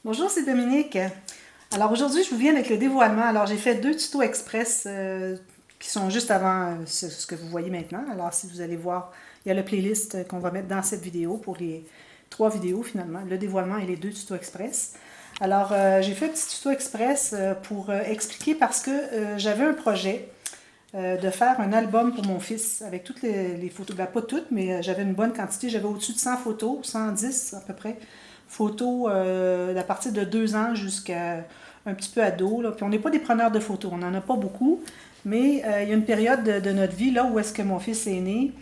Bonjour, c'est Dominique. Alors aujourd'hui, je vous viens avec le dévoilement. Alors j'ai fait deux tutos express qui sont juste avant ce que vous voyez maintenant. Alors si vous allez voir, il y a la playlist qu'on va mettre dans cette vidéo pour les trois vidéos finalement, le dévoilement et les deux tutos express. Alors j'ai fait un petit tuto express pour expliquer parce que j'avais un projet de faire un album pour mon fils avec toutes les photos. Ben, pas toutes, mais j'avais une bonne quantité. J'avais au-dessus de 100 photos, 110 à peu près, photos à partir de 2 ans jusqu'à un petit peu ado. Là. Puis on n'est pas des preneurs de photos, on n'en a pas beaucoup, mais il y a une période de notre vie là où est-ce que mon fils est né.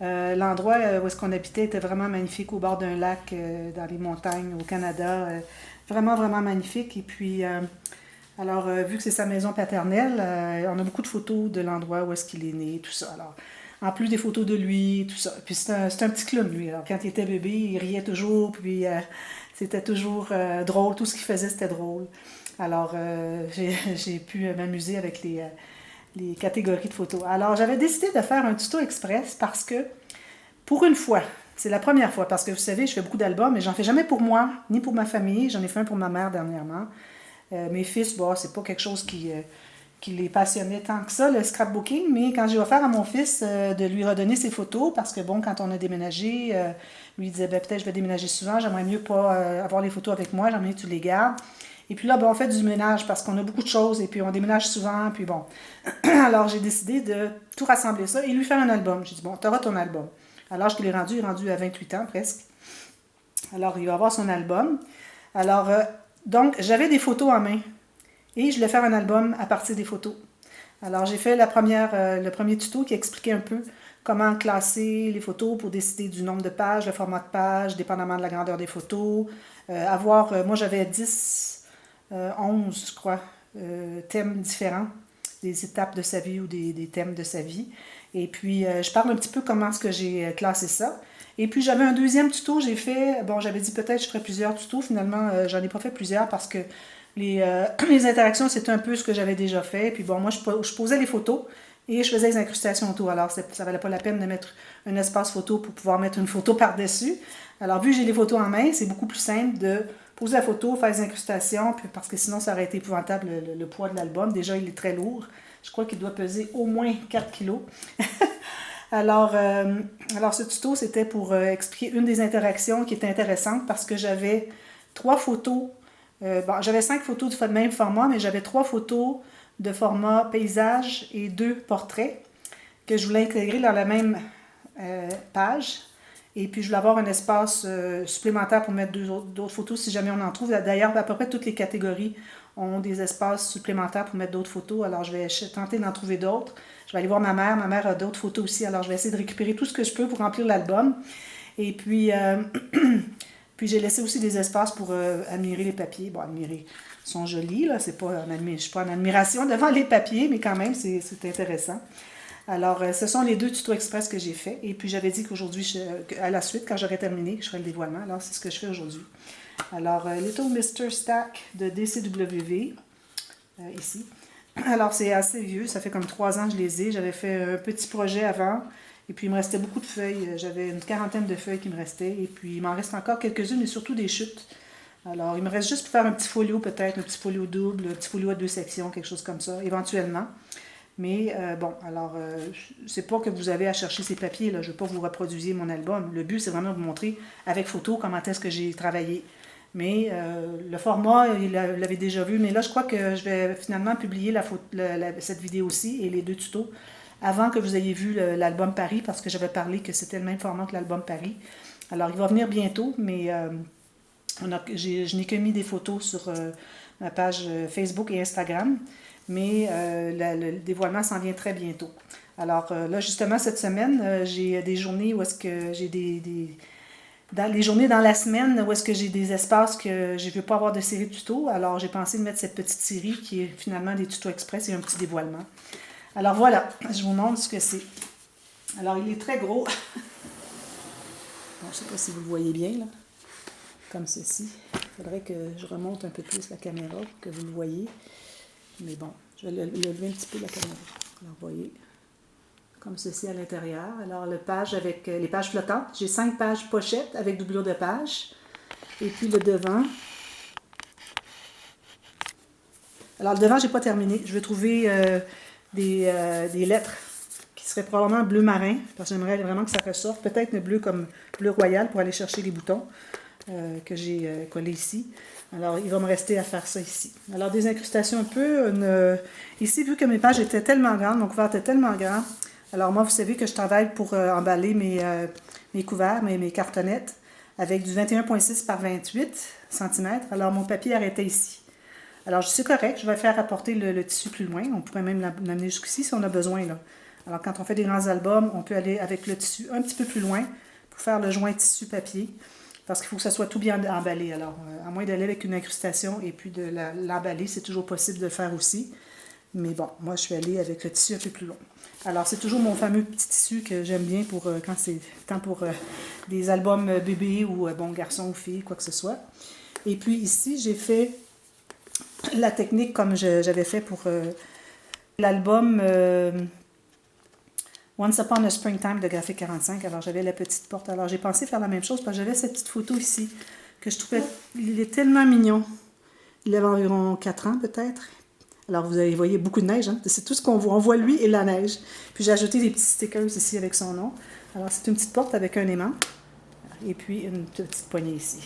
L'endroit où est-ce qu'on habitait était vraiment magnifique au bord d'un lac dans les montagnes au Canada. Vraiment, vraiment magnifique. Et puis, alors, vu que c'est sa maison paternelle, on a beaucoup de photos de l'endroit où est-ce qu'il est né, tout ça. Alors, en plus des photos de lui, tout ça. Puis c'est un petit clown, lui. Alors, quand il était bébé, il riait toujours, puis c'était toujours drôle. Tout ce qu'il faisait, c'était drôle. Alors, j'ai pu m'amuser avec les catégories de photos. Alors, j'avais décidé de faire un tuto express parce que, pour une fois, c'est la première fois, parce que vous savez, je fais beaucoup d'albums, mais j'en fais jamais pour moi, ni pour ma famille. J'en ai fait un pour ma mère dernièrement. Mes fils, bon, c'est pas quelque chose qui les passionnait tant que ça, le scrapbooking, mais quand j'ai offert à mon fils de lui redonner ses photos, parce que bon, quand on a déménagé, lui il disait, ben, peut-être je vais déménager souvent, j'aimerais mieux pas avoir les photos avec moi, j'aimerais mieux que tu les gardes. Et puis là, ben, on fait du ménage parce qu'on a beaucoup de choses et puis on déménage souvent, puis bon. Alors j'ai décidé de tout rassembler ça et lui faire un album. J'ai dit, bon, tu auras ton album. À l'âge qu'il est rendu, il est rendu à 28 ans presque. Alors il va avoir son album. Alors, donc, j'avais des photos en main et je voulais faire un album à partir des photos. Alors, j'ai fait le premier tuto qui expliquait un peu comment classer les photos pour décider du nombre de pages, le format de page, dépendamment de la grandeur des photos. Moi j'avais 10, 11, je crois, thèmes différents, des étapes de sa vie ou des thèmes de sa vie. Et puis, je parle un petit peu comment est-ce que j'ai classé ça. Et puis, j'avais un deuxième tuto, j'avais dit peut-être je ferais plusieurs tutos. Finalement, j'en ai pas fait plusieurs parce que les interactions, c'était un peu ce que j'avais déjà fait. Puis bon, moi, je posais les photos et je faisais les incrustations autour. Alors, ça valait pas la peine de mettre un espace photo pour pouvoir mettre une photo par-dessus. Alors, vu que j'ai les photos en main, c'est beaucoup plus simple de poser la photo, faire les incrustations, puis parce que sinon, ça aurait été épouvantable le poids de l'album. Déjà, il est très lourd. Je crois qu'il doit peser au moins 4 kilos. Alors, alors, ce tuto, c'était pour expliquer une des interactions qui était intéressante parce que j'avais 3 photos. J'avais 5 photos du même format, mais j'avais 3 photos de format paysage et 2 portraits que je voulais intégrer dans la même page. Et puis, je voulais avoir un espace supplémentaire pour mettre d'autres photos si jamais on en trouve. D'ailleurs, à peu près toutes les catégories ont des espaces supplémentaires pour mettre d'autres photos. Alors, je vais tenter d'en trouver d'autres. Je vais aller voir ma mère. Ma mère a d'autres photos aussi. Alors, je vais essayer de récupérer tout ce que je peux pour remplir l'album. Et puis, puis j'ai laissé aussi des espaces pour admirer les papiers. Bon, admirer, ils sont jolis, là. C'est pas je ne suis pas en admiration devant les papiers, mais quand même, c'est intéressant. Alors, ce sont les deux tutos express que j'ai faits. Et puis, j'avais dit qu'aujourd'hui, à la suite, quand j'aurais terminé, je ferais le dévoilement. Alors, c'est ce que je fais aujourd'hui. Alors, Little Mr. Stack de DCWV, ici. Alors, c'est assez vieux. Ça fait comme 3 ans que je les ai. J'avais fait un petit projet avant. Et puis, il me restait beaucoup de feuilles. J'avais une quarantaine de feuilles qui me restaient. Et puis, il m'en reste encore quelques-unes, mais surtout des chutes. Alors, il me reste juste pour faire un petit folio, peut-être, un petit folio double, un petit folio à 2 sections, quelque chose comme ça, éventuellement. Mais bon, alors, c'est pas que vous avez à chercher ces papiers, là. Je ne veux pas que vous reproduisiez mon album. Le but, c'est vraiment de vous montrer avec photo comment est-ce que j'ai travaillé. Mais le format, vous l'avez déjà vu. Mais là, je crois que je vais finalement publier cette vidéo aussi et les deux tutos avant que vous ayez vu l'album Paris, parce que j'avais parlé que c'était le même format que l'album Paris. Alors, il va venir bientôt, mais je n'ai que mis des photos sur ma page Facebook et Instagram, mais le dévoilement s'en vient très bientôt. Alors là, justement, cette semaine, j'ai des journées où est-ce que j'ai dans les journées dans la semaine où est-ce que j'ai des espaces que je ne veux pas avoir de série de tutos. Alors, j'ai pensé de mettre cette petite série qui est finalement des tutos express et un petit dévoilement. Alors voilà, je vous montre ce que c'est. Alors, il est très gros. Bon, je ne sais pas si vous le voyez bien, là. Comme ceci. Il faudrait que je remonte un peu plus la caméra pour que vous le voyez. Mais bon, je vais lever un petit peu la caméra. Alors, vous voyez, comme ceci à l'intérieur. Alors, le page avec les pages flottantes. J'ai 5 pages pochettes avec doublure de page. Et puis le devant, Alors, le devant, j'ai pas terminé. Je vais trouver des lettres qui seraient probablement bleu marin, parce que j'aimerais vraiment que ça ressorte. Peut-être le bleu comme bleu royal pour aller chercher les boutons que j'ai collés ici. Alors, il va me rester à faire ça ici. Alors, des incrustations un peu. Ici, vu que mes pages étaient tellement grandes, mon couvert était tellement grand, alors moi, vous savez que je travaille pour emballer mes couverts, mes cartonnettes, avec du 21,6 par 28 cm. Alors, mon papier arrêtait ici. Alors, c'est correct, je vais faire apporter le tissu plus loin. On pourrait même l'amener jusqu'ici si on a besoin, là. Alors, quand on fait des grands albums, on peut aller avec le tissu un petit peu plus loin pour faire le joint tissu-papier. Parce qu'il faut que ça soit tout bien emballé. Alors, à moins d'aller avec une incrustation et puis de l'emballer, c'est toujours possible de le faire aussi. Mais bon, moi, je suis allée avec le tissu un peu plus long. Alors, c'est toujours mon fameux petit tissu que j'aime bien pour quand c'est temps pour des albums bébés ou bon, garçons ou filles, quoi que ce soit. Et puis ici, j'ai fait la technique comme j'avais fait pour l'album Once Upon a Springtime de Graphique 45. Alors, j'avais la petite porte. Alors, j'ai pensé faire la même chose parce que j'avais cette petite photo ici que je trouvais... Il est tellement mignon. Il avait environ 4 ans, peut-être. Alors, vous voyez beaucoup de neige. Hein? C'est tout ce qu'on voit. On voit lui et la neige. Puis, j'ai ajouté des petits stickers ici avec son nom. Alors, c'est une petite porte avec un aimant. Et puis, une petite poignée ici.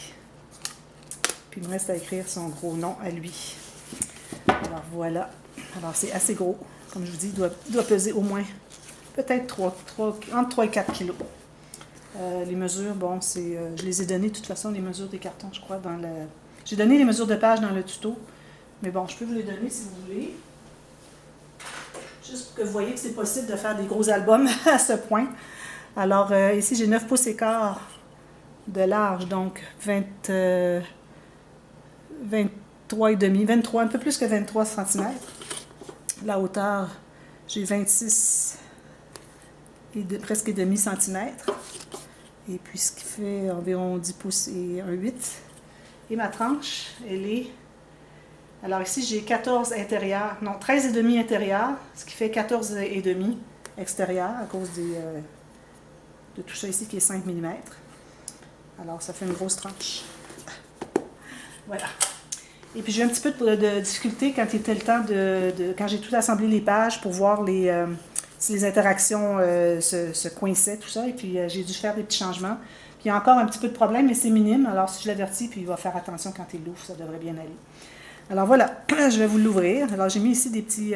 Puis, il me reste à écrire son gros nom à lui. Alors, voilà. Alors, c'est assez gros. Comme je vous dis, il doit peser au moins... peut-être entre 3 et 4 kilos. Les mesures, bon, je les ai données de toute façon, les mesures des cartons, je crois, dans le... J'ai donné les mesures de page dans le tuto, mais bon, je peux vous les donner si vous voulez. Juste pour que vous voyez que c'est possible de faire des gros albums à ce point. Alors, ici, j'ai 9 pouces et quart de large, donc 23 et demi, 23, un peu plus que 23 cm. La hauteur, j'ai 26 presque demi centimètre. Et puis ce qui fait environ 10 pouces et 1,8. Et ma tranche, elle est... Alors ici, j'ai 14 intérieurs, non, 13 et demi intérieur, ce qui fait 14 et demi extérieur à cause de tout ça ici qui est 5 mm. Alors ça fait une grosse tranche. Voilà. Et puis j'ai eu un petit peu de difficulté quand il était le temps quand j'ai tout assemblé les pages pour voir si les interactions se coinçaient, tout ça. Et puis j'ai dû faire des petits changements. Puis il y a encore un petit peu de problème, mais c'est minime. Alors si je l'avertis, puis il va faire attention quand il l'ouvre, ça devrait bien aller. Alors voilà, je vais vous l'ouvrir. Alors j'ai mis ici des petits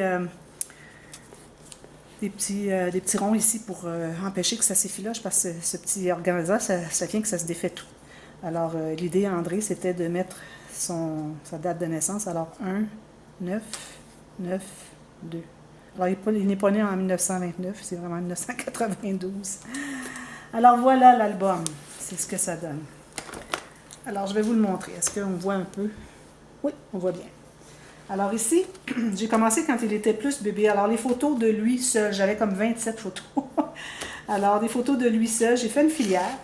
ronds ici pour empêcher que ça s'effiloche parce que ce petit organisateur, ça vient que ça se défait tout. Alors l'idée à André, c'était de mettre sa date de naissance. Alors 1, 9, 9, 2. Alors il n'est pas né en 1929, c'est vraiment 1992. Alors voilà l'album, c'est ce que ça donne. Alors je vais vous le montrer. Est-ce qu'on voit un peu? Oui, on voit bien. Alors ici, j'ai commencé quand il était plus bébé. Alors les photos de lui seul, j'avais comme 27 photos. Alors des photos de lui seul, j'ai fait une filière.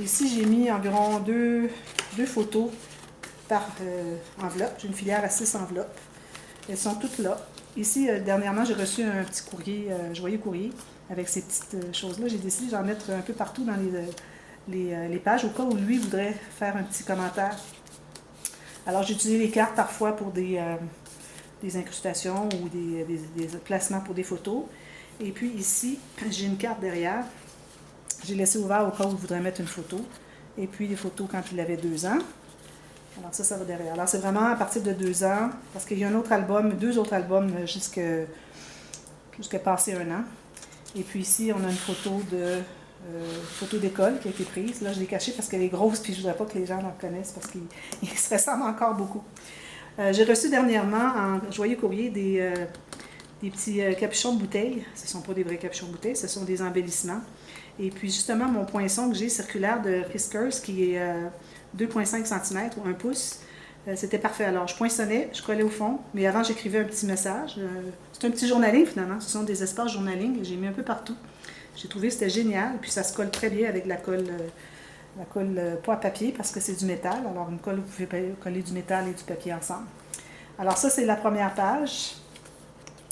Ici, j'ai mis environ deux photos par enveloppe. J'ai une filière à 6 enveloppes. Elles sont toutes là. Ici, dernièrement, j'ai reçu un petit courrier, joyeux courrier, avec ces petites choses-là. J'ai décidé d'en mettre un peu partout dans les pages, au cas où lui voudrait faire un petit commentaire. Alors, j'ai utilisé les cartes parfois pour des incrustations ou des placements pour des photos. Et puis ici, j'ai une carte derrière. J'ai laissé ouvert au cas où il voudrait mettre une photo. Et puis, des photos quand il avait 2 ans. Alors ça va derrière. Alors c'est vraiment à partir de 2 ans, parce qu'il y a un autre album, 2 autres albums jusqu'à passer 1 an. Et puis ici, on a une photo d'école qui a été prise. Là, je l'ai cachée parce qu'elle est grosse, puis je ne voudrais pas que les gens la reconnaissent parce qu'il se ressemble encore beaucoup. J'ai reçu dernièrement en joyeux courrier des petits capuchons de bouteille. Ce ne sont pas des vrais capuchons de bouteille, ce sont des embellissements. Et puis justement, mon poinçon que j'ai circulaire de Fiskars, qui est 2,5 cm ou 1 pouce, c'était parfait. Alors, je poinçonnais, je collais au fond, mais avant, j'écrivais un petit message. C'est un petit journaling, finalement. Ce sont des espaces journaling que j'ai mis un peu partout. J'ai trouvé que c'était génial. Puis, ça se colle très bien avec la colle pas à papier, parce que c'est du métal. Alors, une colle, vous pouvez coller du métal et du papier ensemble. Alors, ça, c'est la première page.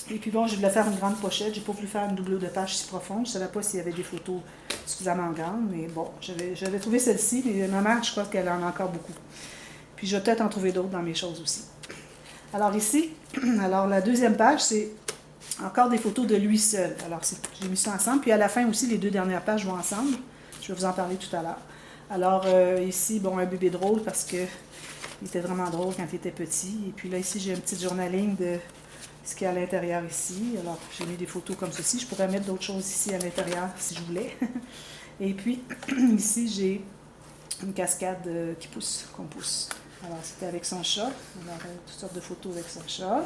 Et puis bon, je voulais faire une grande pochette. J'ai pas voulu faire une doublure de page si profonde. Je savais pas s'il y avait des photos suffisamment grandes, mais bon, j'avais trouvé celle-ci, mais ma mère, je crois qu'elle en a encore beaucoup. Puis je vais peut-être en trouver d'autres dans mes choses aussi. Alors ici, alors la deuxième page, c'est encore des photos de lui seul. Alors j'ai mis ça ensemble. Puis à la fin aussi, les deux dernières pages vont ensemble. Je vais vous en parler tout à l'heure. Alors ici, bon, un bébé drôle parce que il était vraiment drôle quand il était petit. Et puis là, ici, j'ai un petit journaling de ce qu'il y a à l'intérieur ici. Alors, j'ai mis des photos comme ceci. Je pourrais mettre d'autres choses ici à l'intérieur si je voulais. Et puis, ici, j'ai une cascade qui pousse, qu'on pousse. Alors, c'était avec son chat. Alors, toutes sortes de photos avec son chat.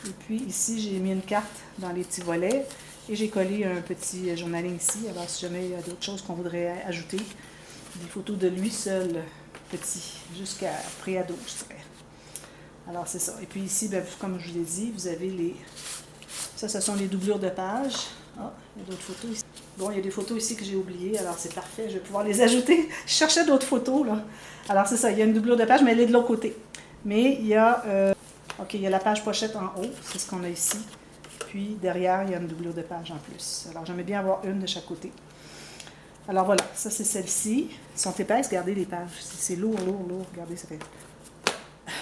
Et puis, ici, j'ai mis une carte dans les petits volets. Et j'ai collé un petit journaling ici. Alors, si jamais il y a d'autres choses qu'on voudrait ajouter, des photos de lui seul, petit, jusqu'à pré-ado, je dirais. Alors, c'est ça. Et puis ici, bien, comme je vous l'ai dit, vous avez les... Ça, ce sont les doublures de pages. Ah, il y a d'autres photos ici. Bon, il y a des photos ici que j'ai oubliées, alors c'est parfait, je vais pouvoir les ajouter. Je cherchais d'autres photos, là. Alors, c'est ça, il y a une doublure de page, mais elle est de l'autre côté. Mais il y a... OK, il y a la page pochette en haut, c'est ce qu'on a ici. Puis, derrière, il y a une doublure de page en plus. Alors, j'aimais bien avoir une de chaque côté. Alors, voilà, ça, c'est celle-ci. Elles sont épaisses, regardez les pages. C'est lourd, lourd, lourd. Regardez, ça fait...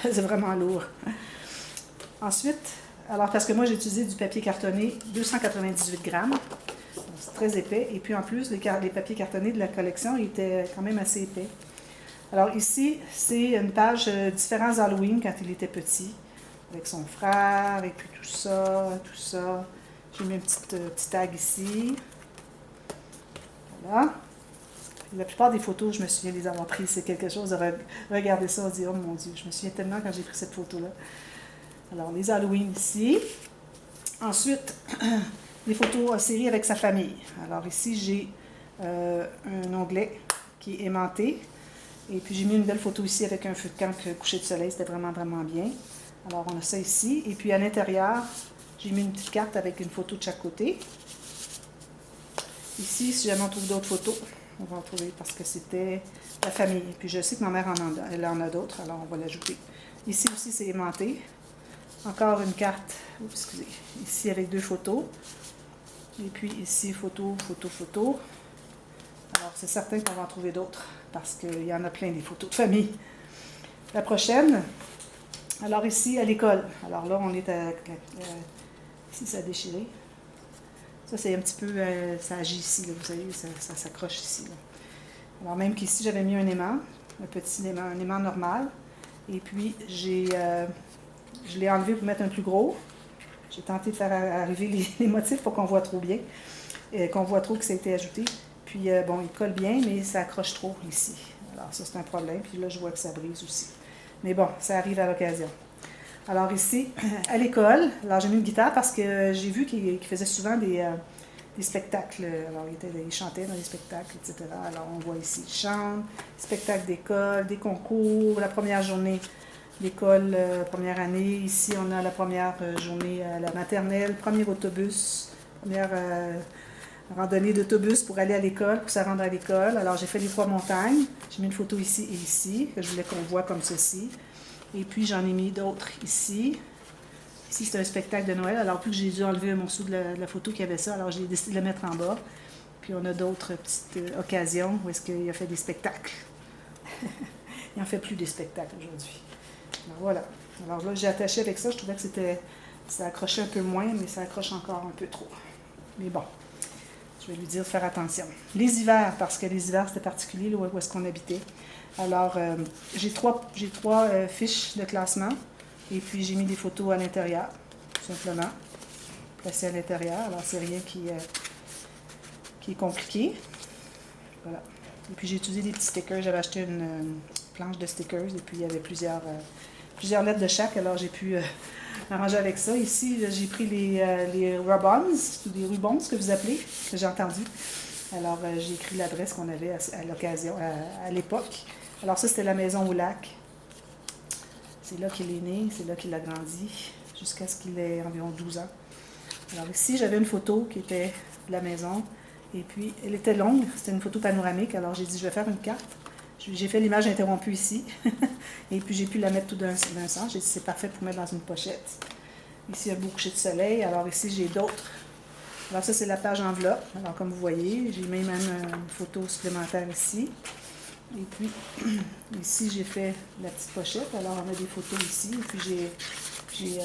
c'est vraiment lourd. Ensuite, alors parce que moi j'ai utilisé du papier cartonné 298 grammes, c'est très épais, et puis en plus les papiers cartonnés de la collection étaient quand même assez épais. Alors ici, c'est une page différents Halloween quand il était petit, avec son frère, et puis tout ça, tout ça. J'ai mis une petite tag ici. Voilà. La plupart des photos, je me souviens les avoir prises. C'est quelque chose de regarder ça et dire, oh mon Dieu, je me souviens tellement quand j'ai pris cette photo-là. Alors, les Halloween ici. Ensuite, les photos en série avec sa famille. Alors ici, j'ai un onglet qui est aimanté. Et puis, j'ai mis une belle photo ici avec un feu de camp coucher de soleil. C'était vraiment, vraiment bien. Alors, on a ça ici. Et puis, à l'intérieur, j'ai mis une petite carte avec une photo de chaque côté. Ici, si jamais on trouve d'autres photos, on va en trouver parce que c'était la famille. Et puis, je sais que ma mère elle en a d'autres, alors on va l'ajouter. Ici aussi, c'est aimanté. Encore une carte, excusez, ici avec deux photos. Et puis ici, photo, photo, photo. Alors, c'est certain qu'on va en trouver d'autres parce qu'il y en a plein des photos de famille. La prochaine, alors ici, à l'école. Alors là, on est à... ici, ça a déchiré. Ça, c'est un petit peu... ça agit ici, là, vous savez, ça s'accroche ici. Là. Alors, même qu'ici, j'avais mis un aimant, un petit aimant, un aimant normal. Et puis, je l'ai enlevé pour mettre un plus gros. J'ai tenté de faire arriver les motifs pour qu'on voit trop bien, qu'on voit trop que ça a été ajouté. Puis, bon, il colle bien, mais ça accroche trop ici. Alors, ça, c'est un problème. Puis là, je vois que ça brise aussi. Mais bon, ça arrive à l'occasion. Alors ici, à l'école, alors j'ai mis une guitare parce que j'ai vu qu'il faisait souvent des spectacles. Alors, il chantait dans les spectacles, etc. Alors, on voit ici, il chante, spectacles d'école, des concours, la première journée d'école, première année. Ici, on a la première journée à la maternelle, premier autobus, première randonnée d'autobus pour aller à l'école, pour se rendre à l'école. Alors, j'ai fait les 3 montagnes. J'ai mis une photo ici et ici, que je voulais qu'on voit comme ceci. Et puis, j'en ai mis d'autres ici. Ici, c'est un spectacle de Noël. Alors, plus que j'ai dû enlever un morceau de la photo qui avait ça, alors j'ai décidé de le mettre en bas. Puis, on a d'autres petites occasions où est-ce qu'il a fait des spectacles. Il n'en fait plus des spectacles aujourd'hui. Alors, voilà. Alors là, j'ai attaché avec ça. Je trouvais que ça accrochait un peu moins, mais ça accroche encore un peu trop. Mais bon, je vais lui dire de faire attention. Les hivers, parce que les hivers, c'était particulier, là, où est-ce qu'on habitait. Alors, j'ai trois fiches de classement. Et puis, j'ai mis des photos à l'intérieur, tout simplement. Placées à l'intérieur. Alors, c'est rien qui est compliqué. Voilà. Et puis, j'ai utilisé des petits stickers. J'avais acheté une planche de stickers. Et puis, il y avait plusieurs lettres de chaque. Alors, j'ai pu m'arranger avec ça. Ici, j'ai pris les ribbons, ou des rubans, ce que vous appelez, que j'ai entendu. Alors, j'ai écrit l'adresse qu'on avait à l'occasion, à l'époque. Alors, ça, c'était la maison au lac. C'est là qu'il est né, c'est là qu'il a grandi, jusqu'à ce qu'il ait environ 12 ans. Alors ici, j'avais une photo qui était de la maison, et puis elle était longue, c'était une photo panoramique, alors j'ai dit, je vais faire une carte. J'ai fait l'image interrompue ici, et puis j'ai pu la mettre tout d'un sens. J'ai dit, c'est parfait pour mettre dans une pochette. Ici, un beau coucher de soleil. Alors ici, j'ai d'autres. Alors ça, c'est la page enveloppe. Alors comme vous voyez, j'ai mis même une photo supplémentaire ici. Et puis, ici, j'ai fait la petite pochette. Alors, on a des photos ici. Et puis, j'ai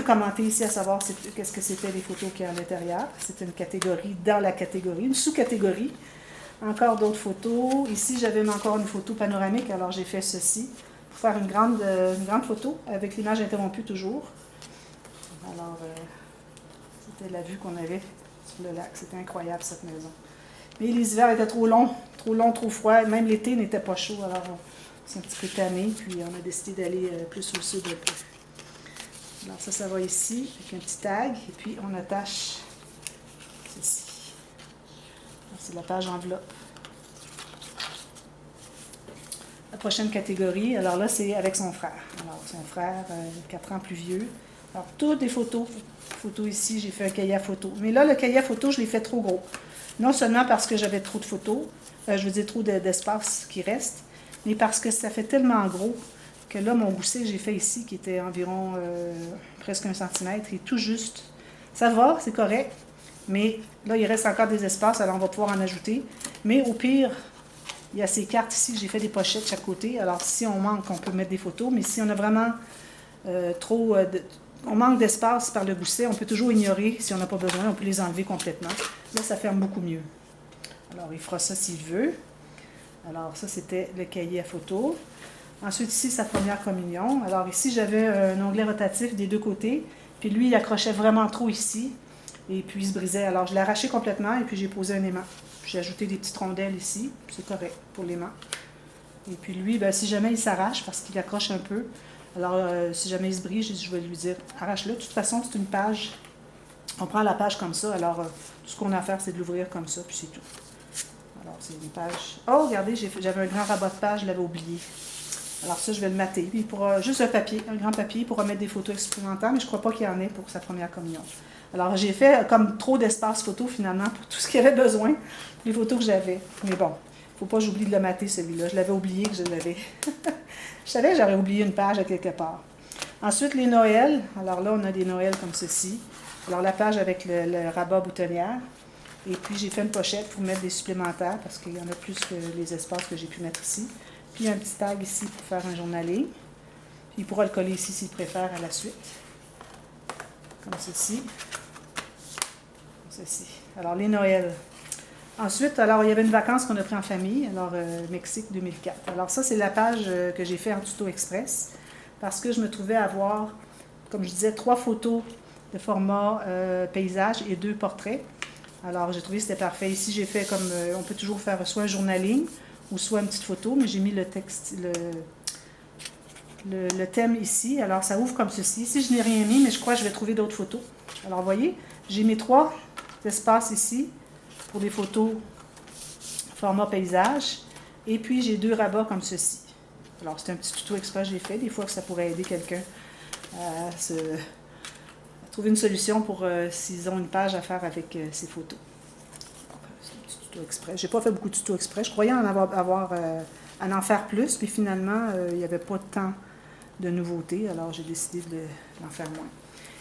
commenté ici à savoir qu'est-ce que c'était les photos qu'il y a à l'intérieur. C'est une catégorie dans la catégorie, une sous-catégorie. Encore d'autres photos. Ici, j'avais encore une photo panoramique. Alors, j'ai fait ceci pour faire une grande photo avec l'image interrompue toujours. Alors, c'était la vue qu'on avait sur le lac. C'était incroyable, cette maison. Mais les hivers étaient trop longs, trop froids. Même l'été n'était pas chaud. Alors, on s'est un petit peu tanné. Puis, on a décidé d'aller plus au sud un peu. Alors, ça va ici, avec un petit tag. Et puis, on attache ceci. C'est la page enveloppe. La prochaine catégorie, alors là, c'est avec son frère. Alors, son frère, 4 ans plus vieux. Alors, toutes des photos. Photos ici, j'ai fait un cahier à photos. Mais là, le cahier à photos, je l'ai fait trop gros. Non seulement parce que j'avais trop de photos, je veux dire trop d'espace qui reste, mais parce que ça fait tellement gros que là, mon gousset que j'ai fait ici, qui était environ presque 1 centimètre, est tout juste. Ça va, c'est correct, mais là, il reste encore des espaces, alors on va pouvoir en ajouter. Mais au pire, il y a ces cartes ici que j'ai fait des pochettes de chaque côté. Alors, si on manque, on peut mettre des photos, mais si on a vraiment on manque d'espace par le gousset, on peut toujours ignorer si on n'a pas besoin, on peut les enlever complètement. Là, ça ferme beaucoup mieux. Alors, il fera ça s'il veut. Alors, ça, c'était le cahier à photos. Ensuite, ici, sa première communion. Alors, ici, j'avais un onglet rotatif des deux côtés. Puis lui, il accrochait vraiment trop ici. Et puis, il se brisait. Alors, je l'ai arraché complètement et puis j'ai posé un aimant. J'ai ajouté des petites rondelles ici. C'est correct pour l'aimant. Et puis lui, ben, si jamais il s'arrache, parce qu'il accroche un peu, alors si jamais il se brise, je vais lui dire, arrache-le. De toute façon, c'est une page. On prend la page comme ça. Alors, tout ce qu'on a à faire, c'est de l'ouvrir comme ça, puis c'est tout. Alors, c'est une page. Oh, regardez, j'avais un grand rabat de page, je l'avais oublié. Alors ça, je vais le mater. Puis il pourra, juste un papier, un grand papier, pour mettre des photos expérimentales, mais je ne crois pas qu'il y en ait pour sa première communion. Alors j'ai fait comme trop d'espace photo finalement pour tout ce qu'il y avait besoin, les photos que j'avais. Mais bon, il ne faut pas que j'oublie de le mater celui-là. Je l'avais oublié que je l'avais. Je savais que j'aurais oublié une page à quelque part. Ensuite, les Noëls. Alors là, on a des Noëls comme ceci. Alors la page avec le rabat boutonnière. Et puis j'ai fait une pochette pour mettre des supplémentaires parce qu'il y en a plus que les espaces que j'ai pu mettre ici. Puis un petit tag ici pour faire un journaling. Puis il pourra le coller ici s'il préfère à la suite. Comme ceci. Comme ceci. Alors les Noëls. Ensuite, alors il y avait une vacance qu'on a pris en famille, alors Mexique 2004. Alors ça, c'est la page que j'ai fait en tuto express parce que je me trouvais avoir, comme je disais, 3 photos de format paysage et 2 portraits. Alors j'ai trouvé que c'était parfait. Ici, j'ai fait comme, on peut toujours faire soit un journaling ou soit une petite photo, mais j'ai mis le texte, le thème ici. Alors ça ouvre comme ceci. Ici, je n'ai rien mis, mais je crois que je vais trouver d'autres photos. Alors vous voyez, j'ai mis 3 espaces ici pour des photos format paysage. Et puis, j'ai 2 rabats comme ceci. Alors, c'est un petit tuto express que j'ai fait. Des fois, ça pourrait aider quelqu'un à trouver une solution pour s'ils ont une page à faire avec ces photos. C'est un petit tuto express. J'ai pas fait beaucoup de tutos express. Je croyais en faire plus, mais finalement, il n'y avait pas tant de nouveautés. Alors, j'ai décidé d'en faire moins.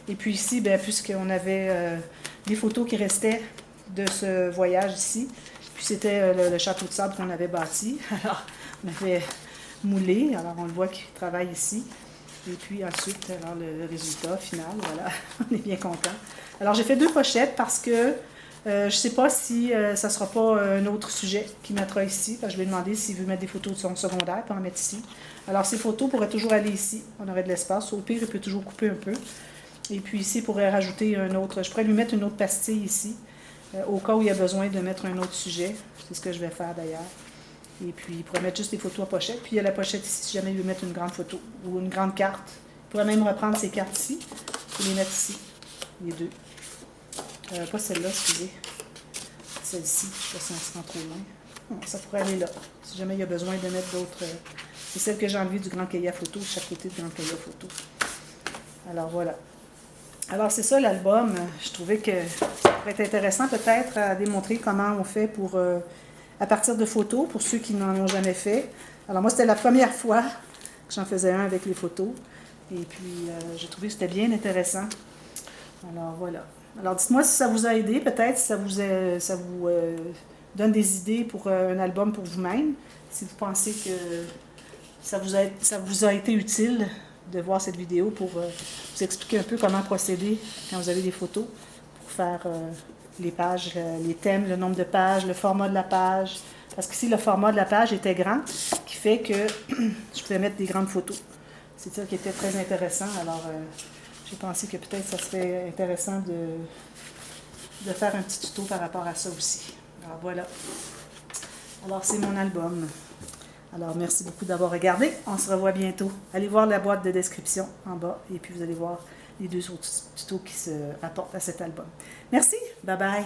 Et puis ici, bien, puisqu'on avait des photos qui restaient de ce voyage ici. Puis c'était le château de sable qu'on avait bâti. Alors, on avait moulé. Alors, on le voit qu'il travaille ici. Et puis ensuite, alors, le résultat final, voilà, on est bien content. Alors, j'ai fait 2 pochettes parce que je ne sais pas si ça ne sera pas un autre sujet qu'il mettra ici. Parce que je vais demander s'il veut mettre des photos de son secondaire, puis en mettre ici. Alors, ces photos pourraient toujours aller ici. On aurait de l'espace. Au pire, il peut toujours couper un peu. Et puis ici, il pourrait rajouter un autre. Je pourrais lui mettre une autre pastille ici. Au cas où il y a besoin de mettre un autre sujet. C'est ce que je vais faire d'ailleurs. Et puis, il pourrait mettre juste des photos à pochette. Puis, il y a la pochette ici, si jamais il veut mettre une grande photo ou une grande carte. Il pourrait même reprendre ces cartes ici et les mettre ici, les 2. Pas celle-là, excusez. Celle-ci, je ne sais pas si on se rend trop loin. Non, ça pourrait aller là, si jamais il y a besoin de mettre d'autres. C'est celle que j'ai enlevée du grand cahier à photo, chaque côté du grand cahier à photo. Alors, voilà. Alors, c'est ça l'album. Je trouvais que ça pourrait être intéressant peut-être à démontrer comment on fait pour, à partir de photos, pour ceux qui n'en ont jamais fait. Alors, moi, c'était la première fois que j'en faisais un avec les photos. Et puis, j'ai trouvé que c'était bien intéressant. Alors, voilà. Alors, dites-moi si ça vous a aidé, peut-être, si ça vous donne des idées pour un album pour vous-même. si vous pensez que ça vous a été utile de voir cette vidéo pour vous expliquer un peu comment procéder quand vous avez des photos, pour faire les pages, les thèmes, le nombre de pages, le format de la page. Parce que si le format de la page était grand, qui fait que je pouvais mettre des grandes photos. C'est ça qui était très intéressant. Alors, j'ai pensé que peut-être ça serait intéressant de faire un petit tuto par rapport à ça aussi. Alors voilà. Alors, c'est mon album. Alors, merci beaucoup d'avoir regardé. On se revoit bientôt. Allez voir la boîte de description en bas et puis vous allez voir les 2 autres tutos qui se rapportent à cet album. Merci. Bye bye.